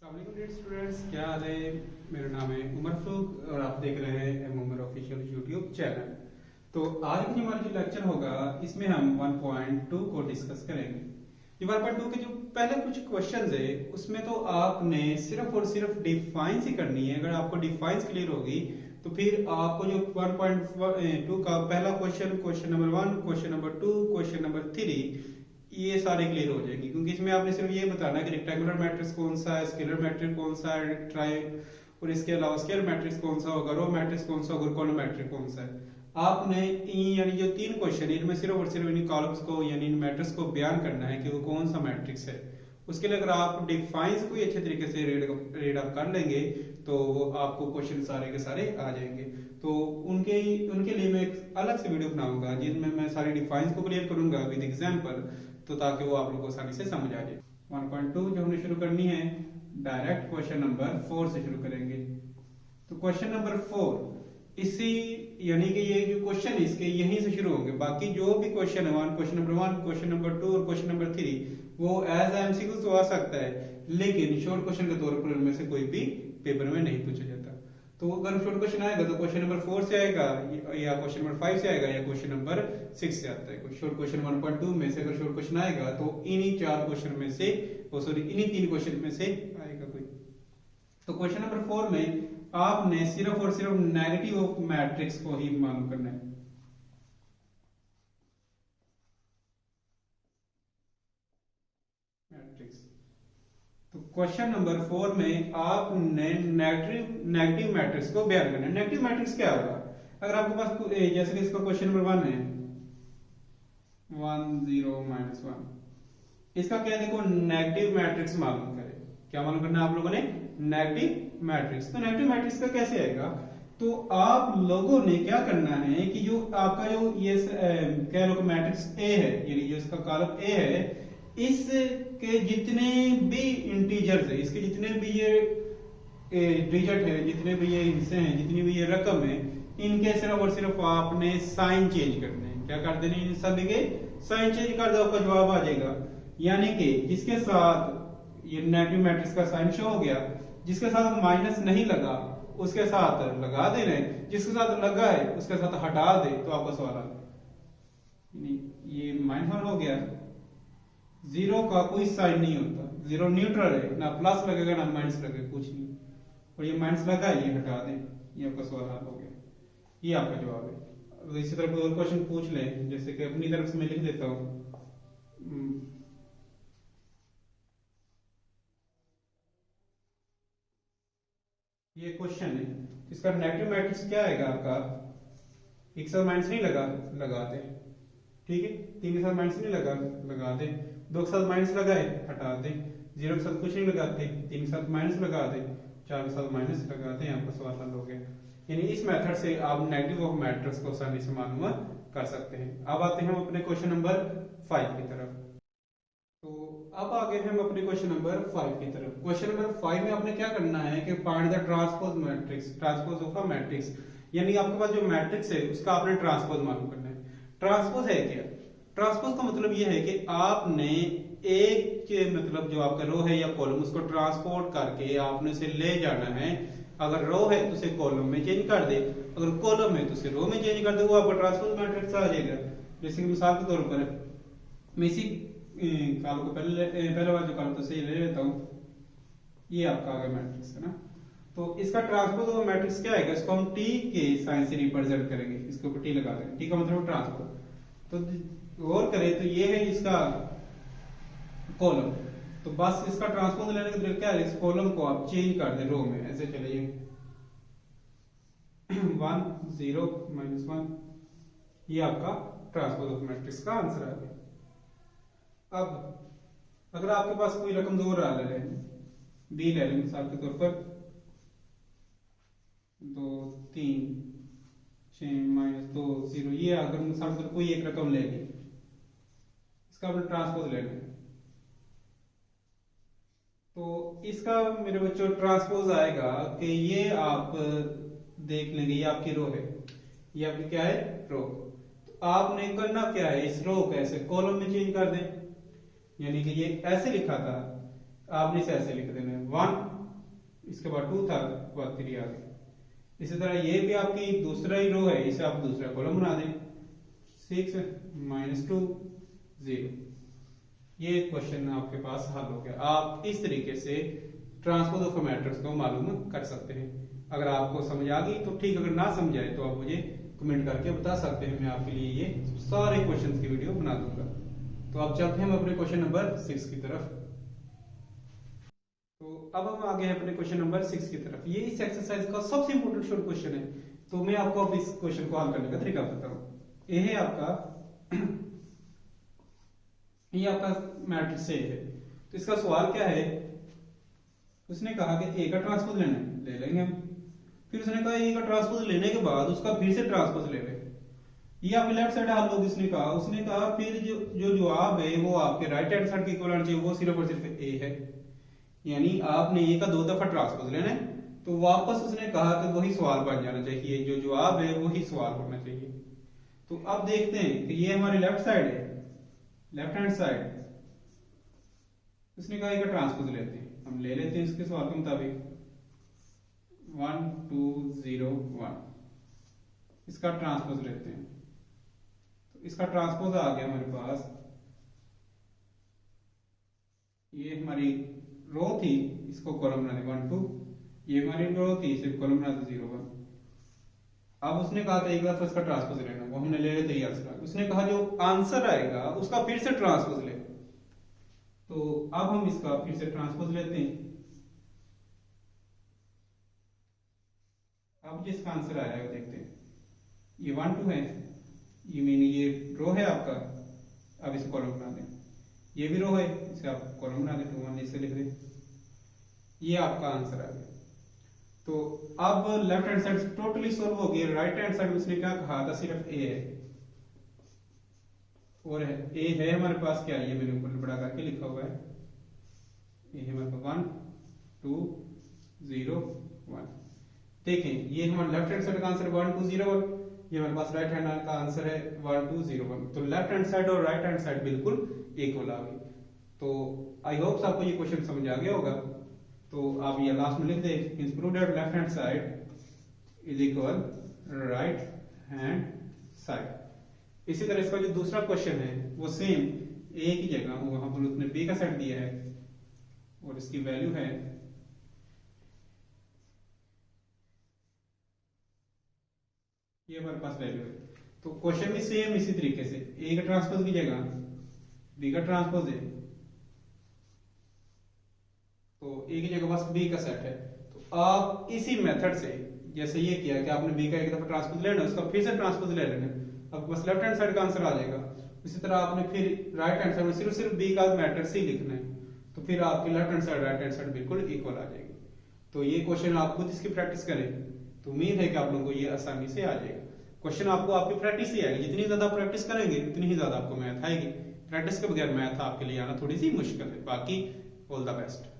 Students, क्या हाल है। मेरा नाम है उमर फरूक और आप देख रहे हैं M Umar official YouTube channel. तो आज की हमारा जो लेक्चर होगा इसमें हम 1.2 को डिस्कस करेंगे। ये 1.2 के जो पहले कुछ क्वेश्चंस है उसमें तो आपने सिर्फ और सिर्फ डिफाइंस ही करनी है। अगर आपको डिफाइंस क्लियर होगी तो फिर आपको जो 1.2 का पहला question number 1, question number 2, question number 3 ये सारे क्लियर हो जाएंगे, क्योंकि इसमें आपने सिर्फ ये बताना है कि रेक्टेंगुलर मैट्रिक्स कौन सा है, स्केलर मैट्रिक्स कौन सा है, ट्राई और इसके अलावा स्केलर मैट्रिक्स कौन सा होगा, रो मैट्रिक्स कौन सा होगा, कॉलम मैट्रिक्स कौन सा है। आपने यानी जो 3 क्वेश्चन है इनमें सिर्फ और सिर्फ इन कॉलम्स को यानी इन मैट्रिक्स को बयान करना है कि वो कौन सा मैट्रिक्स है। उसके लिए अगर आप डिफाइंस को अच्छे तरीके से रीड अप कर लेंगे तो आपको क्वेश्चन सारे के सारे आ जाएंगे। तो उनके उनके लिए मैं एक अलग से वीडियो बनाऊंगा जिसमें मैं सारी डिफाइंस को क्लियर करूंगा विद एग्जांपल, तो ताकि वो आप लोगों को आसानी से समझ आ जाए। 1.2 जो हमने शुरू करनी है डायरेक्ट क्वेश्चन नंबर 4 से शुरू करेंगे। तो क्वेश्चन नंबर 4 इसी यानी कि ये जो क्वेश्चन है इसके यहीं से शुरू होंगे। बाकी जो भी क्वेश्चन है क्वेश्चन नंबर 1, क्वेश्चन नंबर 2 और क्वेश्चन नंबर 3 वो एज एमसीक्यू तो आ सकता है, लेकिन शॉर्ट क्वेश्चन के तौर पर उनमें से कोई भी पेपर में नहीं पूछा जाता। तो अगर शॉर्ट क्वेश्चन आएगा तो क्वेश्चन नंबर 4 से आएगा या क्वेश्चन नंबर 5 से आएगा या क्वेश्चन नंबर 6 से आता है। शॉर्ट क्वेश्चन 1.2 में से अगर शॉर्ट क्वेश्चन आएगा तो इन्हीं 4 क्वेश्चन में से इन्हीं 3 क्वेश्चन में से आएगा कोई। तो क्वेश्चन नंबर 4 में आपने सिर्फ और सिर्फ नेगेटिव ऑफ मैट्रिक्स को ही मालूम करना है। मैट्रिक्स तो क्वेश्चन नंबर 4 में आपने नेगेटिव मैट्रिक्स को बयान करना है। नेगेटिव मैट्रिक्स क्या होगा? अगर आपके पास जैसे कि इसका क्वेश्चन नंबर 1 है 1 0 -1, इसका क्या देखो नेगेटिव मैट्रिक्स मालूम करें। क्या मालूम करना है आप लोगों ने? Negative matrix. तो नेगेटिव मैट्रिक्स का कैसे आएगा? तो आप लोगों ने क्या करना है कि जो आपका जो ये कह लो मैट्रिक्स ए है यानी जो इसका कॉलम ए है इसके जितने भी इंटीजर्स है, इसके जितने भी ये डिजिट है, जितने भी ये हिस्से हैं, जितनी भी ये रकम है, इनके सिर्फ और सिर्फ आपने साइन चेंज करने हैं। क्या कर देने? इन सभी के साइन चेंज कर दो, आपका जवाब आ जाएगा। यानी कि जिसके साथ ये नेगेटिव मैट्रिक्स का साइन शो हो गया, जिसके साथ माइनस नहीं लगा उसके साथ लगा देना, जिसके साथ लगा है उसके साथ हटा दे तो आपका सवाल आ गया। ये -1 हो गया, जीरो का कोई साइन नहीं होता, जीरो न्यूट्रल है, ना प्लस लगेगा ना माइनस लगेगा, कुछ नहीं। और ये माइनस लगा है ये हटा दें, ये आपका सवाल हल हो गया। ये आपका जवाब है। तो इसी तरह कोई और क्वेश्चन पूछ लें, जैसे कि अपनी तरफ से मैं लिख देता हूं ये क्वेश्चन है, इसका नेगेटिव मैट्रिक्स क्या आएगा आपका? एक साथ माइनस नहीं लगा दे, ठीक है। 3 के साथ माइनस नहीं लगा दे, 2 के साथ माइनस लगाए हटा दे, 0 के साथ कुछ नहीं लगाते, 3 के साथ माइनस लगा दे, 4 के साथ माइनस लगा दे, आपका सवाल हल हो गया। यानी इस मेथड से आप नेगेटिव ऑफ मैट्रिक्स को आसानी से मालूम कर सकते हैं। अब आते हैं हम अपने क्वेश्चन नंबर 5 की तरफ। तो अब आगे हम अपने क्वेश्चन नंबर 5 की तरफ। क्वेश्चन नंबर 5 में आपने क्या करना है कि find the transpose matrix, transpose of a matrix, यानी आपके पास जो मैट्रिक्स है उसका आपने ट्रांसपोज मालूम करना है। ट्रांसपोज है क्या? ट्रांसपोज का मतलब यह है कि आपने एक मतलब जो आपका रो है या कॉलम उसको ट्रांसपोर्ट करके आपने उसे ले जाना है। अगर रो है तो उसे कॉलम में चेंज कर दे, अगर कॉलम है तो उसे रो में चेंज कर दे, वो आपका ट्रांसपोज मैट्रिक्स आ जाएगा। जैसे कि मिसाल के तौर पर मैं इसी कॉलम को पहले वाला जो कॉलम तो सही ले लेता हूं, ये आपका आ गया मैट्रिक्स है ना। तो इसका ट्रांसपोज ऑफ मैट्रिक्स क्या आएगा? इसको हम टी के साइन से रिप्रेजेंट करेंगे, इसके ऊपर टी लगा देंगे। टी का मतलब ट्रांसपोज। तो गौर करें तो ये है इसका कॉलम, तो बस इसका ट्रांसपोज लेने का तरीका क्या है? इस कॉलम को आप चेंज कर दें रो में, ऐसे चलिए 1 0 -1, ये आपका ट्रांसपोज ऑफ मैट्रिक्स का आंसर आ गया। अब अगर आपके पास कोई रकम दो ले लें, बी ले लें मिसाल के तौर पर 2 3 6 -2 0, ये अगर मिसाल के तौर कोई एक रकम ले ली, इसका आपने ट्रांसपोज लेना है। तो इसका मेरे बच्चों ट्रांसपोज आएगा कि ये आप देख लेंगे, ये आपकी रो है, ये आपकी क्या है? रो। तो आपने करना क्या है? इस रो को ऐसे कॉलम में चेंज कर दें, यानी कि ये ऐसे लिखा था, आपने इसे ऐसे लिख देना है 1 इसके बाद 2 था, बाद 3 आ गया। इसी तरह ये भी आपकी दूसरा ही रो है, इसे आप दूसरा कॉलम बना दें। 6 - 2 0। ये क्वेश्चन आपके पास हल हो गया। आप इस तरीके से ट्रांसपोज ऑफ मैट्रिक्स को मालूम कर सकते हैं। अगर आपको समझ आ गई तो ठीक, अगर ना समझ आए तो आप मुझे कमेंट करके बता सकते हैं, मैं आपके लिए ये सारे क्वेश्चंस की वीडियो बना दूंगा। तो अब चलते हैं हम अपने क्वेश्चन नंबर 6 की तरफ। तो अब हम आगे हैं अपने क्वेश्चन नंबर 6 की तरफ। ये इस एक्सरसाइज का सबसे इंपोर्टेंट शॉर्ट क्वेश्चन है, तो मैं आपको अब इस क्वेश्चन को हल करने का तरीका बताऊं। ये है आपका ये आपका मैट्रिक्स ए है। तो इसका सवाल क्या है, उसने कहा कि ए का ट्रांसपोज लेना है, ले लेंगे हम। फिर उसने कहा ए का ट्रांसपोज लेने के बाद उसका फिर से ट्रांसपोज ले लें। ये आपके लेफ्ट साइड हल होगी। उसने कहा फिर जो जवाब है वो आपके राइट हैंड साइड के इक्वल आना चाहिए, वो सिर्फ और सिर्फ ए है। यानी आपने ए का 2 दफा ट्रांसपोज लेना है, तो वापस उसने कहा कि वही सवाल बन जाना चाहिए, जो जवाब है वही सवाल होना चाहिए। तो अब देखते हैं कि ये हमारी लेफ्ट साइड है, लेफ्ट हैंड साइड। उसने कहा ए का ट्रांसपोज लेते हैं, हम ले लेते हैं इसके सवाल के मुताबिक 1 2 0 1। इसका ट्रांसपोज लेते हैं, तो इसका ट्रांसपोज आ गया हमारे पास। ये हमारी रो थी, इसको कॉलम बना दे 1 2। ये हमारी रो थी, सिर्फ कॉलम बना दे 0 1। अब उसने कहा था एक दफा इसका ट्रांसपोज लेना, वो हमने ले लेते ही आंसर। उसने कहा जो आंसर आएगा उसका फिर से ट्रांसपोज ले। तो अब हम इसका फिर से ट्रांसपोज लेते हैं। अब जिसका आंसर आया है वो देखते हैं। ये 1 2 है, ये मीन ये रो है आपका। अब इसे कॉलम बना दें। ये भी रो है, इसे आप कॉलम बना दें, 2 1 इसे लिख दें। ये आपका आंसर आ गया। तो अब left hand side totally solve हो गई। राइट हैंड साइड उसने क्या कहा था, सिर्फ ए है और ए है हमारे पास। क्या ये मैंने ऊपर बड़ा करके लिखा हुआ है, ये है हमारे पास 1 2 0 1। देखें ये हमारे लेफ्ट हैंड साइड का आंसर 1 2 0 1, ये हमारे पास राइट हैंड का आंसर है 1 2 0 1। तो लेफ्ट हैंड साइड और राइट हैंड साइड बिल्कुल इक्वल आ गई। तो आई होप आपको ये क्वेश्चन समझ आ गया होगा। तो आप ये लास्ट में लिख दें, it's proved that left hand side is equal right hand side. इसी तरह इसका जो दूसरा क्वेश्चन है वो सेम ए की जगह वहां पर उसने बी का सेट दिया है और इसकी वैल्यू है ये हमारे पास वैल्यू है। तो क्वेश्चन भी सेम इसी तरीके से, ए का ट्रांसपोज की जगह बी का ट्रांसपोज है, तो ए की जगह बस बी का सेट है। तो आप इसी मेथड से, जैसे ये किया कि आपने बी का एक दफा ट्रांसपोज लेना, उसका फिर से ट्रांसपोज ले लेना, अब बस लेफ्ट हैंड साइड का आंसर आ जाएगा। इसी तरह आपने फिर राइट हैंड साइड में सिर्फ बी का मैट्रिक्स ही लिखना है, तो फिर आपकी left hand side right hand side बिल्कुल इक्वल आ जाएगी। तो ये क्वेश्चन आप खुद इसकी प्रैक्टिस करें, तो उम्मीद है कि आप लोगों को ये आसानी से आ जाएगा। क्वेश्चन आपको आपकी प्रैक्टिस ही आएगी, जितनी ज्यादा प्रैक्टिस करेंगे उतनी ही ज्यादा आपको मैथ आएगी। प्रैक्टिस के बगैर मैथ आपके लिए आना थोड़ी सी मुश्किल है। बाकी ऑल द बेस्ट।